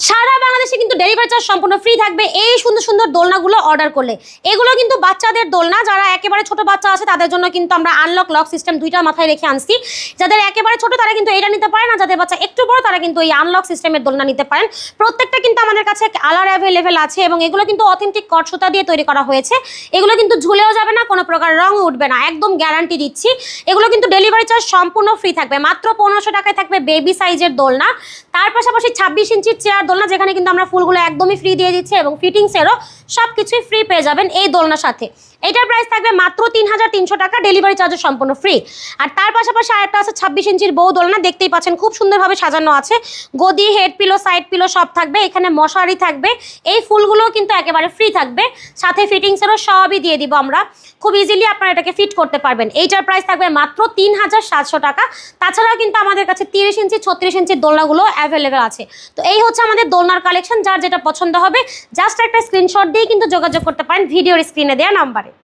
সারা বাংলাদেশে কিন্তু delivery charge সম্পূর্ণ ফ্রি থাকবে এই সুন্দর সুন্দর দোলনাগুলো অর্ডার করলে। এগুলো কিন্তু বাচ্চাদের দোলনা, যারা একেবারে ছোট বাচ্চা আছে তাদের জন্য কিন্তু আমরা আনলক লক সিস্টেম দুইটা মাথায় রেখে আনছি। যাদের একেবারে ছোট তারা কিন্তু এটা নিতে পারেন, আর যাদের বাচ্চা একটু বড় তারা কিন্তু এই আনলক সিস্টেমের দোলনা নিতে পারেন। প্রত্যেকটা কিন্তু আমাদের কাছে কালার অ্যাভেলেবেল আছে এবং এগুলো কিন্তু অথেন্টিক কট সুতা দিয়ে তৈরি করা হয়েছে। এগুলো কিন্তু ঝুলেও যাবে না, কোনো প্রকার রং উঠবে না, একদম গ্যারান্টি দিচ্ছি। এগুলো কিন্তু ডেলিভারি চার্জ সম্পূর্ণ ফ্রি থাকবে, মাত্র 1500 টাকায় থাকবে বেবি সাইজের দোলনা। তার পাশাপাশি 26 ইঞ্চির চেয়ার দোলনা, যেখানে কিন্তু আমরা ফুলগুলো একদমই ফ্রি দিয়ে দিচ্ছি এবং ফিটিংসেরও সবকিছুই ফ্রি পেয়ে যাবেন এই দোলনার সাথে। এটার প্রাইস থাকবে মাত্র 3300 টাকা, ডেলিভারি চার্জ সম্পূর্ণ ফ্রি। আর তার পাশাপাশি আরেকটা আছে 26 ইঞ্চির বউ দোলনা, দেখতেই পাচ্ছেন খুব সুন্দরভাবে সাজানো আছে। গদি, হেড পিলো, সাইড পিলো সব থাকবে, এখানে মশারি থাকবে। এই ফুলগুলো কিন্তু একেবারে ফ্রি থাকবে, সাথে ফিটিংসেরও সবই দিয়ে দিব আমরা। খুব ইজিলি আপনারা এটাকে ফিট করতে পারবেন। এইটার প্রাইস থাকবে মাত্র 3700 টাকা। তাছাড়াও কিন্তু আমাদের কাছে 30 ইঞ্চি 36 ইঞ্চির দোলনাগুলো অ্যাভেলেবেল আছে। তো এই হচ্ছে আমাদের দোলনার কালেকশন। যার যেটা পছন্দ হবে জাস্ট একটা স্ক্রিনশট দিয়ে কিন্তু যোগাযোগ করতে পারেন ভিডিওর স্ক্রিনে দেওয়া নাম্বারে।